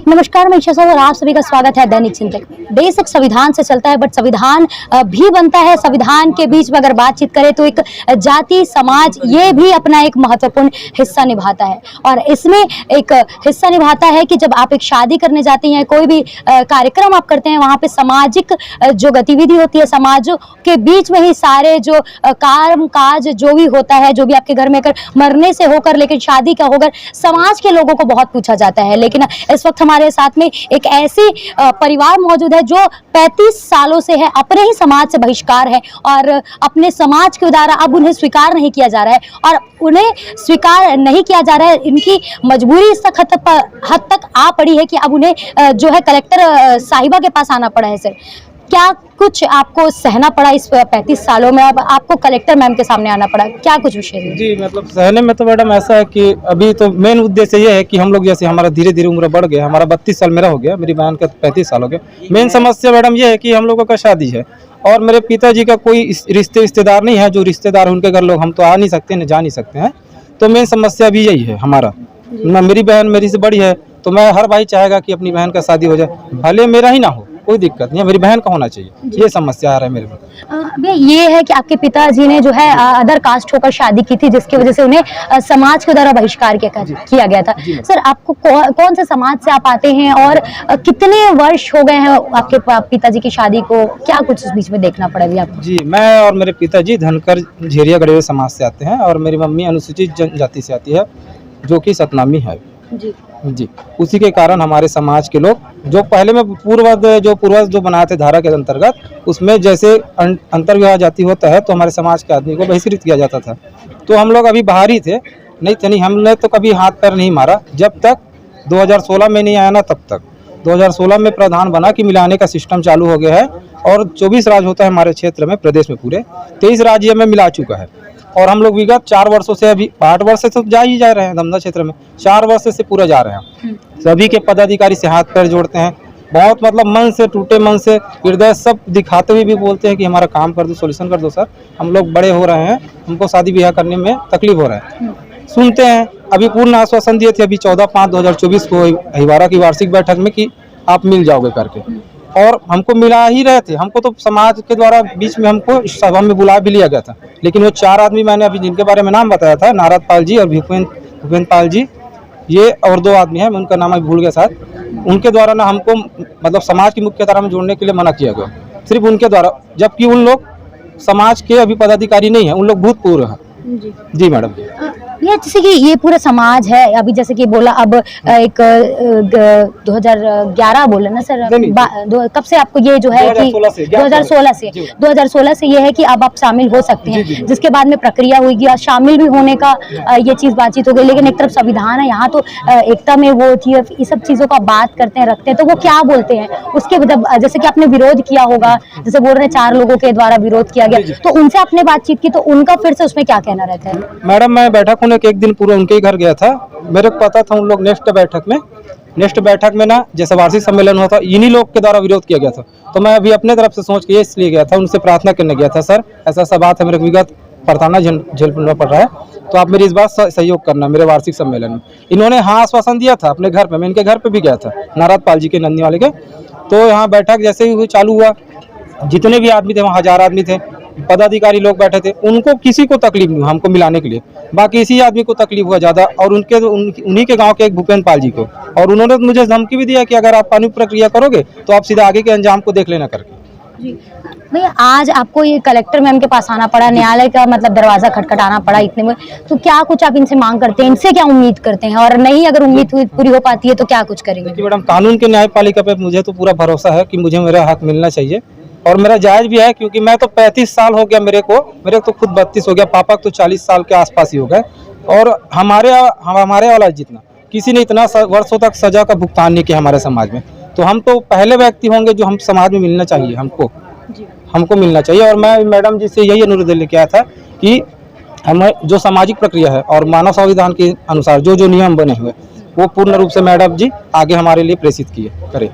नमस्कार, मैं ईशा साहू और आप सभी का स्वागत है दैनिक चिंतक में। देश एक संविधान से चलता है, बट संविधान भी बनता है। संविधान के बीच में अगर बातचीत करें तो एक जाति, समाज ये भी अपना एक महत्वपूर्ण हिस्सा निभाता है। और इसमें एक हिस्सा निभाता है कि जब आप एक शादी करने जाते हैं, कोई भी कार्यक्रम आप करते हैं, वहाँ पे सामाजिक जो गतिविधि होती है, समाजों के बीच में ही सारे जो काम काज जो भी होता है, जो भी आपके घर में कर मरने से होकर लेकिन शादी का होकर समाज के लोगों को बहुत पूछा जाता है। लेकिन इस वक्त हमारे साथ में एक ऐसी परिवार मौजूद है जो 35 सालों से है, अपने ही समाज से बहिष्कार है और अपने समाज के द्वारा अब उन्हें स्वीकार नहीं किया जा रहा है। और उन्हें स्वीकार नहीं किया जा रहा है, इनकी मजबूरी इस हद तक आ पड़ी है कि अब उन्हें जो है कलेक्टर साहिबा के पास आना पड़ा है। सर, क्या कुछ आपको सहना पड़ा इस 35 सालों में? अब आपको कलेक्टर मैम के सामने आना पड़ा, क्या कुछ विषय है? जी, मतलब सहने में तो मैडम ऐसा है कि अभी तो मेन उद्देश्य ये है कि हम लोग जैसे हमारा धीरे धीरे उम्र बढ़ गया, हमारा 32 साल मेरा हो गया, मेरी बहन का 35 साल हो गया। मेन समस्या मैडम ये है कि हम लोगों का शादी है और मेरे पिताजी का कोई रिश्तेदार नहीं है। जो रिश्तेदार उनके घर लोग हम तो आ नहीं सकते, न जा नहीं सकते हैं। तो मेन समस्या भी यही है हमारा। मेरी बहन मेरी से बड़ी है, तो मैं हर भाई चाहेगा कि अपनी बहन का शादी हो जाए, भले मेरा ही ना हो, कोई दिक्कत नहीं है, मेरी बहन का होना चाहिए। ये समस्या आ रहा है मेरे में। ये है कि आपके पिताजी ने जो है अदर कास्ट होकर शादी की थी, जिसकी वजह से उन्हें समाज के द्वारा बहिष्कार किया गया था। सर, आपको कौन से समाज से आप आते हैं और कितने वर्ष हो गए हैं आपके पिताजी की शादी को? क्या कुछ इस बीच में देखना पड़ा अभी आपको? जी, मैं और मेरे पिताजी धनकर झेरिया गढ़वे समाज से आते हैं और मेरी मम्मी अनुसूचित जनजाति से आती है, जो कि सतनामी है। जी, उसी के कारण हमारे समाज के लोग जो पहले में पूर्वज जो बनाए थे धारा के अंतर्गत, उसमें जैसे अंतर विवाह जाति होता है तो हमारे समाज के आदमी को बहिष्कृत किया जाता था। तो हम लोग अभी बाहर ही थे, नहीं हमने तो कभी हाथ पैर नहीं मारा जब तक 2016 में नहीं आया ना, तब तक 2016 में प्रावधान बना कि मिलाने का सिस्टम चालू हो गया है और 24 राज्य होता है हमारे क्षेत्र में, प्रदेश में पूरे 23 राज्य में मिला चुका है। और हम लोग विगत 4 वर्षों से, अभी 8 वर्ष से तो जा ही जा रहे हैं धमधा क्षेत्र में, 4 वर्ष से पूरा जा रहे हैं। सभी के पदाधिकारी से हाथ पैर जोड़ते हैं, बहुत मतलब मन से, टूटे मन से, हृदय सब दिखाते हुए भी बोलते हैं कि हमारा काम कर दो, सोल्यूशन कर दो सर, हम लोग बड़े हो रहे हैं, हमको शादी ब्याह करने में तकलीफ हो रहा है। सुनते हैं। अभी पूर्ण आश्वासन दिए थे अभी 14/5/2024 को अहिवारा की वार्षिक बैठक में कि आप मिल जाओगे करके, और हमको मिला ही रहे थे। हमको तो समाज के द्वारा बीच में हमको सभा में बुला भी लिया गया था, लेकिन वो 4 आदमी मैंने अभी जिनके बारे में नाम बताया था, नारद पाल जी और भूपेंद्र पाल जी, ये और 2 आदमी हैं, मैं उनका नाम अभी भूल गया साथ। उनके द्वारा ना हमको मतलब समाज की मुख्य धारा में जोड़ने के लिए मना किया गया, सिर्फ उनके द्वारा, जबकि उन लोग समाज के अभी पदाधिकारी नहीं है, उन लोग भूतपूर्व हैं। जी मैडम। ये जैसे कि ये पूरा समाज है, अभी जैसे कि बोला, अब एक 2011 बोला ना सर, कब से आपको ये जो है कि 2016 से ये है कि अब आप शामिल हो सकते हैं। जिसके बाद में प्रक्रिया हुई और शामिल भी होने का ये चीज बातचीत हो गई। लेकिन एक तरफ संविधान है, यहाँ तो एकता में वो थी, ये सब चीजों का बात करते हैं, रखते हैं, तो वो क्या बोलते हैं उसके जैसे कि आपने विरोध किया होगा, जैसे बोल रहे हैं 4 लोगों के द्वारा विरोध किया गया, तो उनसे आपने बातचीत की, तो उनका फिर से उसमें क्या कहना रहता है? मैडम, मैं बैठक होने के एक दिन पूरा उनके ही घर गया था। मेरे को पता था उन लोग नेक्स्ट बैठक में ना, जैसे वार्षिक सम्मेलन हुआ था, इन्हीं लोग के द्वारा विरोध किया गया था। तो मैं अभी अपने तरफ से सोच के इसलिए गया था, उनसे प्रार्थना करने गया था, सर ऐसा सब बात है, मेरे विगत प्रताड़ना झेलना पड़ रहा है, तो आप मेरी इस बात सहयोग करना मेरे वार्षिक सम्मेलन में। इन्होंने हाँ आश्वासन दिया था अपने घर पे, मैं इनके घर पे भी गया था, नारद पाल जी के नंदी वाले के। तो यहाँ बैठक जैसे ही चालू हुआ, जितने भी आदमी थे वहाँ 1000 आदमी थे, पदाधिकारी लोग बैठे थे, उनको किसी को तकलीफ नहीं हुआ हमको मिलाने के लिए, बाकी इसी आदमी को तकलीफ हुआ ज़्यादा, और उन्हीं के गांव के एक भूपेंद्र पाल जी को। और उन्होंने मुझे धमकी भी दिया कि अगर आप कानूनी प्रक्रिया करोगे तो आप सीधा आगे के अंजाम को देख लेना करके। जी भैया, आज आपको ये कलेक्टर मैम के पास आना पड़ा, न्यायालय का मतलब दरवाजा खटखटाना पड़ा इतने में, तो क्या कुछ आप इनसे मांग करते हैं, इनसे क्या उम्मीद करते हैं, और नहीं अगर उम्मीद पूरी हो पाती है तो क्या कुछ करेंगे? देखिए मैडम, कानून के न्यायपालिका पे मुझे तो पूरा भरोसा है कि मुझे मेरा हक मिलना चाहिए, और मेरा जायज भी है, क्योंकि मैं तो 35 साल हो गया मेरे तो खुद 32 हो गया, पापा तो 40 साल के आसपास ही हो गए, और हमारे वाला जितना किसी ने इतना वर्षों तक सजा का भुगतान नहीं किया हमारे समाज में। तो हम तो पहले व्यक्ति होंगे जो हम समाज में मिलना चाहिए, हमको मिलना चाहिए। और मैं मैडम जी से यही अनुरोध लेके आया था कि हमें जो सामाजिक प्रक्रिया है और मानव संविधान के अनुसार जो नियम बने हुए, वो पूर्ण रूप से मैडम जी आगे हमारे लिए प्रेषित करें।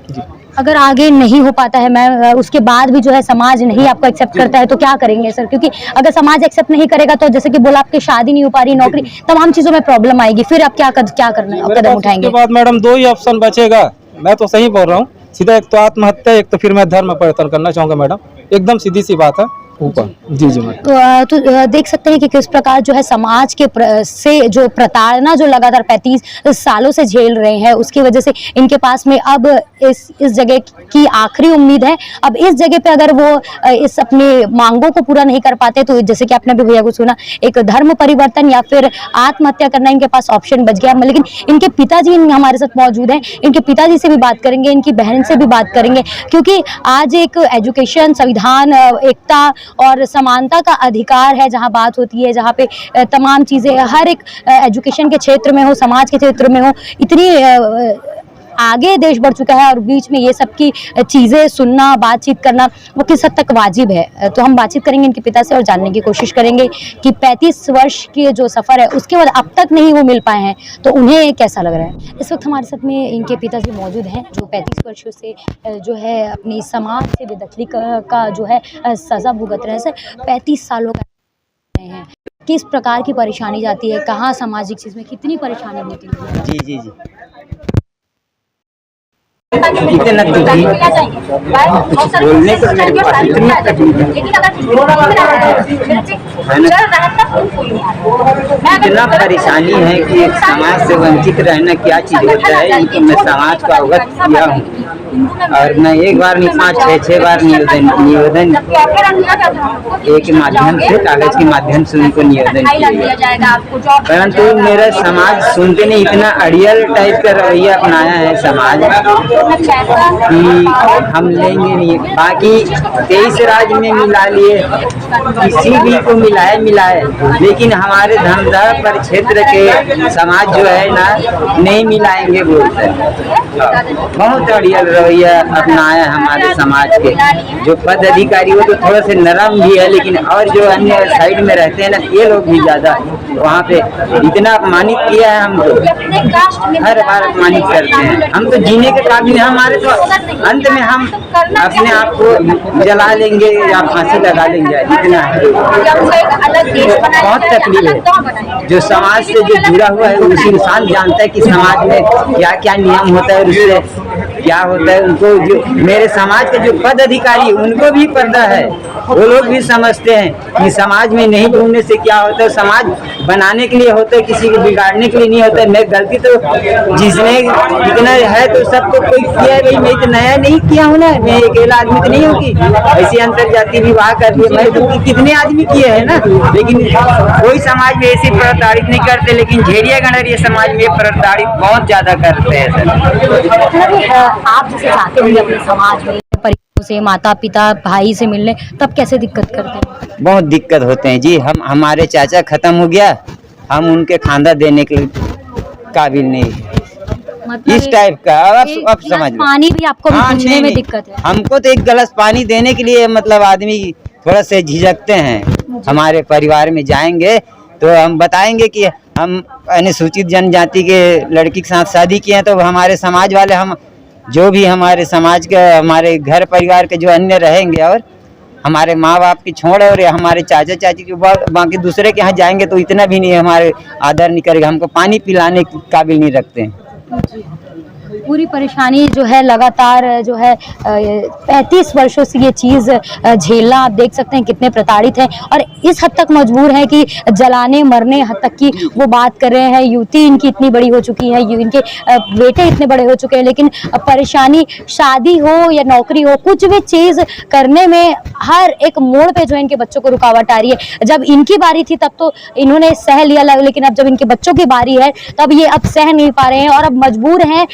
जी, अगर आगे नहीं हो पाता है मैं उसके बाद भी जो है समाज नहीं आपको एक्सेप्ट करता है तो क्या करेंगे सर? क्योंकि अगर समाज एक्सेप्ट नहीं करेगा तो जैसे कि बोला आपकी शादी नहीं हो पा रही, नौकरी, तमाम चीजों में प्रॉब्लम आएगी, फिर आप क्या करना कदम उठाएंगे? उसके बाद मैडम दो ही ऑप्शन बचेगा, मैं तो सही बोल रहा हूँ, सीधा एक तो आत्महत्या, एक तो फिर मैं धर्म परिवर्तन करना चाहूँगा मैडम, एकदम सीधी सी बात है ऊपर। जी जी मैडम। तो देख सकते हैं कि किस प्रकार जो है समाज के से जो प्रताड़ना जो लगातार 35 सालों से झेल रहे हैं, उसकी वजह से इनके पास में अब इस जगह की आखिरी उम्मीद है। अब इस जगह पे अगर वो इस अपनी मांगों को पूरा नहीं कर पाते तो जैसे कि आपने भी भैया को सुना, एक धर्म परिवर्तन या फिर आत्महत्या करना इनके पास ऑप्शन बच गया। लेकिन इनके पिताजी हमारे साथ मौजूद हैं, इनके पिताजी से भी बात करेंगे, इनकी बहन से भी बात करेंगे, क्योंकि आज एक एजुकेशन, संविधान, एकता और समानता का अधिकार है, जहां बात होती है, जहां पे तमाम चीजें हर एक एजुकेशन के क्षेत्र में हो, समाज के क्षेत्र में हो, इतनी आगे देश बढ़ चुका है और बीच में ये सब की चीजें सुनना, बातचीत करना वो किस हद तक वाजिब है। तो हम बातचीत करेंगे इनके पिता से और जानने की कोशिश करेंगे कि 35 वर्ष के जो सफर है उसके बाद अब तक नहीं वो मिल पाए हैं तो उन्हें कैसा लग रहा है। इस वक्त हमारे साथ में इनके पिताजी मौजूद हैं जो 35 वर्षों से जो है अपनी समाज से बेदखली का जो है सजा भुगत रहे हैं। सर, 35 सालों का है, किस प्रकार की परेशानी जाती है, कहाँ सामाजिक चीज में कितनी परेशानी होती है? जी जी जी इतना दुखी बोलने को मेरे पास इतनी तकलीफ इतना परेशानी है कि एक समाज से वंचित रहना क्या चीज होता है, इनको मैं समाज को अवगत किया हूँ और मैं एक बार नहीं 5-6 बार निवेदन एक माध्यम से, कागज के माध्यम से उनको निवेदन किया, परंतु मेरा समाज सुनते नहीं। इतना अड़ियल टाइप का रवैया अपनाया है समाज कि हम लेंगे नहीं। बाकी 23 राज्य में मिला लिए, किसी भी को मिलाए, लेकिन हमारे धमदार पर क्षेत्र के समाज जो है ना नहीं मिलाएंगे बोलते हैं। बहुत अड़ियल रवैया अपनाया हमारे समाज के जो पद अधिकारी वो तो थोड़ा से नरम भी है, लेकिन और जो अन्य साइड में रहते हैं ना ये लोग भी ज्यादा वहाँ पे इतना अपमानित किया है हमको, हर बार अपमानित करते हैं। हम तो जीने के काबिल हैं, हमारे तो अंत में हम अपने आप को जला लेंगे या फांसी लगा लेंगे, इतना है। बहुत तकलीफ है, जो समाज से जो जुड़ा हुआ है उसी इंसान जानता है कि समाज में क्या क्या नियम होता है और उससे क्या होता है। उनको जो मेरे समाज के जो पद अधिकारी उनको भी पता है, वो लोग भी समझते हैं कि समाज में नहीं घूमने से क्या होता है। समाज बनाने के लिए होता है, किसी को बिगाड़ने के लिए नहीं होता है। मैं गलती तो जिसने इतना है तो सबको कोई किया है, भाई मैं तो नया नहीं किया हूँ ना, मैं अकेला आदमी तो नहीं हूँ कि ऐसे अंतर जाति विवाह कर दिया, मैं तो कितने आदमी किए हैं ना। लेकिन कोई समाज में ऐसी प्रताड़ित नहीं करते, लेकिन झेड़िया गणरिया समाज में प्रताड़ित बहुत ज्यादा करते हैं सर। आप जैसे जाते होंगे अपने समाज में परिवारों से, माता पिता भाई से मिलने, तब कैसे दिक्कत करते हैं? बहुत दिक्कत होते हैं जी। हम हमारे चाचा खत्म हो गया, हम उनके खांदा देने के काबिल नहीं, मतलब इस टाइप का। अब समझ लो, पानी भी आपको हाँ, पूछने में दिक्कत है। हमको तो एक गिलास पानी देने के लिए मतलब आदमी थोड़ा से झिझकते हैं। हमारे परिवार में जाएंगे तो हम बताएंगे कि हम अनुसूचित जनजाति के लड़की के साथ शादी किए हैं, तो हमारे समाज वाले, हम जो भी हमारे समाज के, हमारे घर परिवार के जो अन्य रहेंगे और हमारे माँ बाप की छोड़ और हमारे चाचा चाची के बाकी दूसरे के यहाँ जाएंगे तो इतना भी नहीं हमारे आदर नहीं करेगा, हमको पानी पिलाने के काबिल नहीं रखते हैं। पूरी परेशानी जो है लगातार जो है 35 वर्षों से ये चीज़ झेलना, आप देख सकते हैं कितने प्रताड़ित हैं और इस हद तक मजबूर हैं कि जलाने मरने हद तक की वो बात कर रहे हैं। युवती इनकी इतनी बड़ी हो चुकी है, इनके बेटे इतने बड़े हो चुके हैं, लेकिन परेशानी शादी हो या नौकरी हो, कुछ भी चीज़ करने में हर एक मोड़ पे जो है इनके बच्चों को रुकावट आ रही है। जब इनकी बारी थी तब तो इन्होंने सह लिया, लेकिन अब जब इनके बच्चों की बारी है तब ये अब सह नहीं पा रहे हैं और अब मजबूर हैं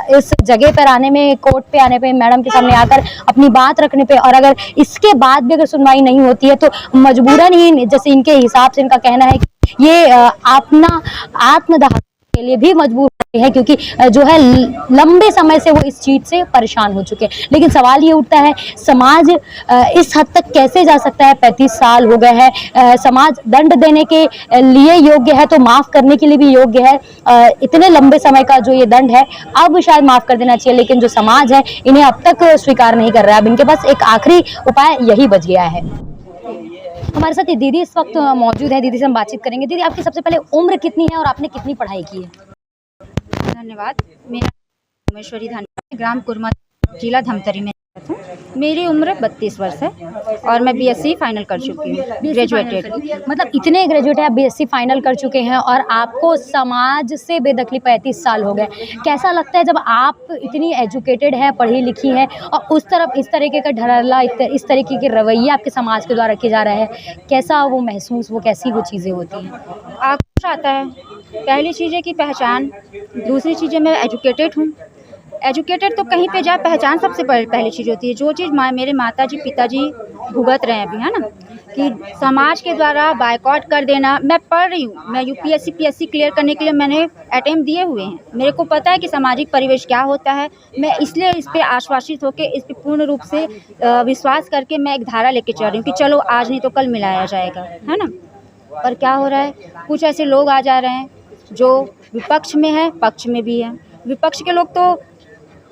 इस जगह पर आने में, कोर्ट पे आने पे, मैडम के सामने आकर अपनी बात रखने पे। और अगर इसके बाद भी अगर सुनवाई नहीं होती है तो मजबूरन ही, जैसे इनके हिसाब से इनका कहना है कि ये अपना आत्मदाह के लिए भी मजबूर है, क्योंकि जो है लंबे समय से वो इस चीज़ से परेशान हो चुके हैं। लेकिन सवाल ये उठता है, समाज इस हद तक कैसे जा सकता है? 35 साल हो गए हैं, समाज दंड देने के लिए योग्य है तो माफ़ करने के लिए भी योग्य है। इतने लंबे समय का जो ये दंड है अब शायद माफ़ कर देना चाहिए, लेकिन जो समाज है इन्हें अब तक स्वीकार नहीं कर रहा है। अब इनके पास एक आखिरी उपाय यही बच गया है। हमारे साथ ये दीदी इस वक्त मौजूद है, दीदी से हम बातचीत करेंगे। दीदी, आपकी सबसे पहले उम्र कितनी है और आपने कितनी पढ़ाई की है? धन्यवाद। मेरा उमेश्वरी धन्यवाद, ग्राम कुरमा, जिला धमतरी में हूँ। मेरी उम्र 32 वर्ष है और मैं बीएससी फाइनल कर चुकी हूँ, ग्रेजुएटेड। मतलब इतने ग्रेजुएट है, आप बीएससी फाइनल कर चुके हैं और आपको समाज से बेदखली 35 साल हो गए। कैसा लगता है जब आप इतनी एजुकेटेड हैं, पढ़ी लिखी हैं और उस तरफ इस तरीके का ढरला, इस तरीके के रवैया आपके समाज के द्वारा रखे जा रहा है? कैसा वो महसूस, वो कैसी वो चीज़ें होती हैं? आक्रोश आता है। पहली चीज़ है कि पहचान, दूसरी चीज़ है मैं एजुकेटेड हूँ। एजुकेटेड तो कहीं पे जा, पहचान सबसे पहली चीज़ होती है। जो चीज़ मेरे माताजी पिताजी भुगत रहे हैं अभी, है ना, कि समाज के द्वारा बायकॉट कर देना। मैं पढ़ रही हूँ, मैं यूपीएससी पीएससी क्लियर करने के लिए मैंने अटेम्प्ट दिए हुए हैं। मेरे को पता है कि सामाजिक परिवेश क्या होता है। मैं इसलिए इस पर आश्वासित होकर, इस पर पूर्ण रूप से विश्वास करके मैं एक धारा लेके चल रही हूँ कि चलो आज नहीं तो कल मिलाया जाएगा, है ना। पर क्या हो रहा है, कुछ ऐसे लोग आ जा रहे हैं जो विपक्ष में है, पक्ष में भी है। विपक्ष के लोग तो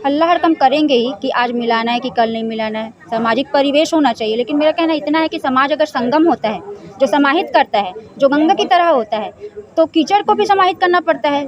हल्ला हड़कम करेंगे ही कि आज मिलाना है कि कल नहीं मिलाना है। सामाजिक परिवेश होना चाहिए, लेकिन मेरा कहना इतना है कि समाज अगर संगम होता है, जो समाहित करता है, जो गंगा की तरह होता है, तो कीचड़ को भी समाहित करना पड़ता है।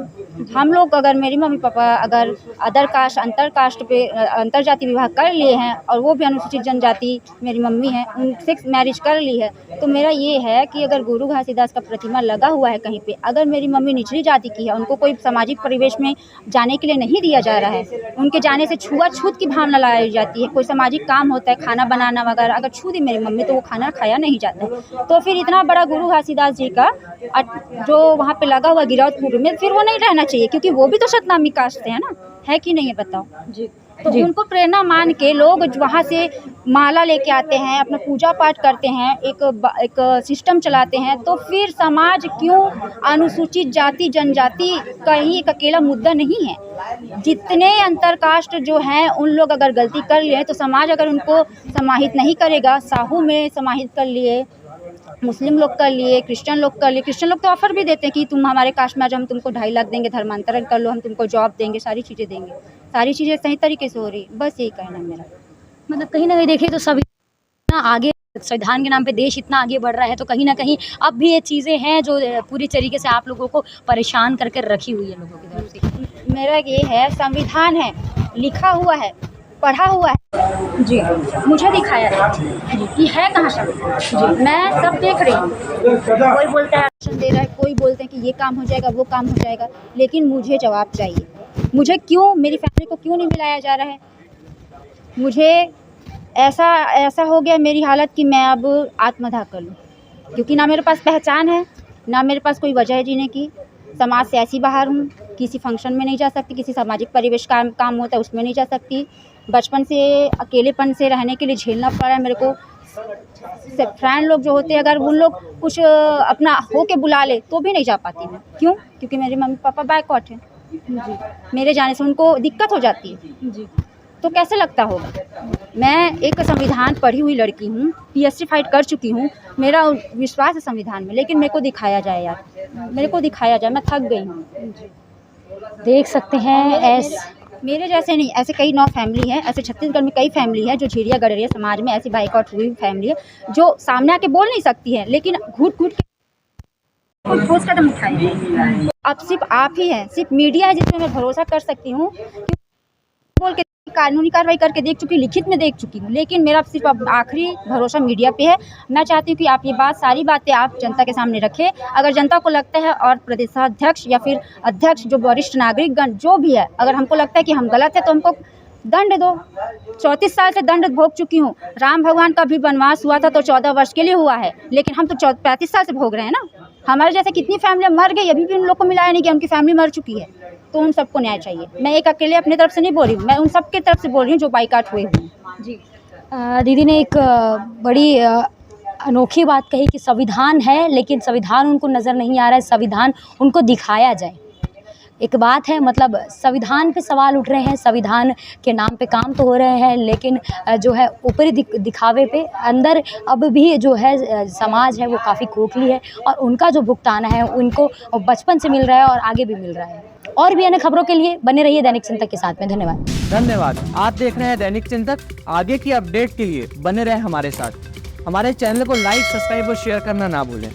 हम लोग अगर, मेरी मम्मी पापा अगर अदर कास्ट, अंतर कास्ट पे अंतर जाति विवाह कर लिए हैं और वो भी अनुसूचित जनजाति मेरी मम्मी है, उनसे मैरिज कर ली है, तो मेरा ये है कि अगर गुरु घासीदास का प्रतिमा लगा हुआ है कहीं पे, अगर मेरी मम्मी निचली जाति की है, उनको कोई सामाजिक परिवेश में जाने के लिए नहीं दिया जा रहा है, उनके जाने से छुआछूत की भावना लाई जाती है। कोई सामाजिक काम होता है, खाना बनाना वगैरह, अगर छू दी मेरी मम्मी तो वो खाना खाया नहीं जाता है। तो फिर इतना बड़ा गुरु घासीदास जी का जो वहाँ पे लगा हुआ गिरौदपुर में, फिर वो नहीं रहना चाहिए, क्योंकि वो भी तो सतनामी कास्ट से है ना, है कि नहीं है बताओ जी। तो उनको प्रेरणा मान के लोग वहाँ से माला लेके आते हैं, अपना पूजा पाठ करते हैं, एक सिस्टम चलाते हैं। तो फिर समाज क्यों अनुसूचित जाति जनजाति का ही एक अकेला मुद्दा नहीं है। जितने अंतरकास्ट जो हैं उन लोग अगर गलती कर लिए तो समाज अगर उनको समाहित नहीं करेगा, साहू में समाहित कर लिए, मुस्लिम लोग कर लिए, क्रिश्चियन लोग कर लिए। क्रिश्चियन लोग तो ऑफर भी देते हैं कि तुम हमारे कास्ट में आ जाओ, हम तुमको 2.5 लाख देंगे, धर्मांतरण कर लो, हम तुमको जॉब देंगे, सारी चीज़ें देंगे। सारी चीज़ें सही तरीके से हो रही, बस यही कहना है मेरा। मतलब कहीं ना कहीं देखिए तो संविधान आगे, संविधान के नाम पे देश इतना आगे बढ़ रहा है, तो कहीं ना कहीं अब भी ये चीज़ें हैं जो पूरी तरीके से आप लोगों को परेशान करके रखी हुई है लोगों की तरफ से। मेरा ये है, संविधान है, लिखा हुआ है, पढ़ा हुआ है जी, मुझे दिखाया है कि है कहाँ संविधान जी, मैं सब देख रही हूँ। कोई बोलता है आरक्षण दे रहा है, कोई बोलते हैं कि ये काम हो जाएगा, वो काम हो जाएगा, लेकिन मुझे जवाब चाहिए। मुझे क्यों, मेरी फैमिली को क्यों नहीं मिलाया जा रहा है? मुझे ऐसा हो गया मेरी हालत कि मैं अब आत्मदाह कर लूँ, क्योंकि ना मेरे पास पहचान है, ना मेरे पास कोई वजह है जीने की। समाज से ऐसी बाहर हूँ, किसी फंक्शन में नहीं जा सकती, किसी सामाजिक परिवेश काम होता है उसमें नहीं जा सकती। बचपन से अकेलेपन से रहने के लिए झेलना पड़ रहा है मेरे को। फ्रेंड लोग जो होते हैं, अगर उन लोग कुछ अपना हो के बुला ले तो भी नहीं जा पाती मैं। क्यों? क्योंकि मेरे मम्मी पापा बायकॉट हैं जी, मेरे जाने से उनको दिक्कत हो जाती है जी। तो कैसे लगता होगा? मैं एक संविधान पढ़ी हुई लड़की हूँ, पीएचडी फाइट कर चुकी हूँ, मेरा विश्वास है संविधान में, लेकिन मेरे को दिखाया जाए यार, मेरे को दिखाया जाए, मैं थक गई हूँ। देख सकते हैं मेरे जैसे नहीं, ऐसे कई 9 फैमिली है, ऐसे छत्तीसगढ़ में कई फैमिली है जो झीरिया गडरिया समाज में ऐसी बाइकआउट हुई फैमिली है, जो सामने आके बोल नहीं सकती है, लेकिन घूट घूट के ठोस कदम उठाए। अब सिर्फ आप ही हैं, सिर्फ मीडिया है जिसमें मैं भरोसा कर सकती हूँ, बोल के कानूनी कार्रवाई करके देख चुकी, लिखित में देख चुकी हूँ, लेकिन मेरा सिर्फ अब आखिरी भरोसा मीडिया पे है। मैं चाहती हूँ कि आप ये सारी बातें आप जनता के सामने रखें। अगर जनता को लगता है और प्रदेशाध्यक्ष या फिर अध्यक्ष जो वरिष्ठ नागरिकगण जो भी है, अगर हमको लगता है कि हम गलत है तो हमको दंड दो। 34 साल से दंड भोग चुकी हूँ। राम भगवान का भी वनवास हुआ था तो 14 वर्ष के लिए हुआ है, लेकिन हम तो 35 साल से भोग रहे हैं ना। हमारे जैसे कितनी फैमिली मर गई, अभी भी उन लोग को मिलाया नहीं गया, उनकी फैमिली मर चुकी है, तो उन सबको न्याय चाहिए। मैं एक अकेले अपनी तरफ से नहीं बोल रही हूँ, मैं उन सब की तरफ से बोल रही हूँ जो बाइकाट हुए हुए जी। दीदी ने एक बड़ी अनोखी बात कही कि संविधान है, लेकिन संविधान उनको नज़र नहीं आ रहा है, संविधान उनको दिखाया जाए। एक बात है, मतलब संविधान पे सवाल उठ रहे हैं, संविधान के नाम पे काम तो हो रहे हैं, लेकिन जो है ऊपरी दिखावे पे अंदर अब भी जो है समाज है वो काफ़ी खोखली है और उनका जो भुगतान है उनको बचपन से मिल रहा है और आगे भी मिल रहा है। और भी अन्य खबरों के लिए बने रहिए दैनिक चिंतक के साथ में। धन्यवाद। आप देख रहे हैं दैनिक चिंतक। आगे की अपडेट के लिए बने रहें हमारे साथ। हमारे चैनल को लाइक, सब्सक्राइब और शेयर करना ना भूलें।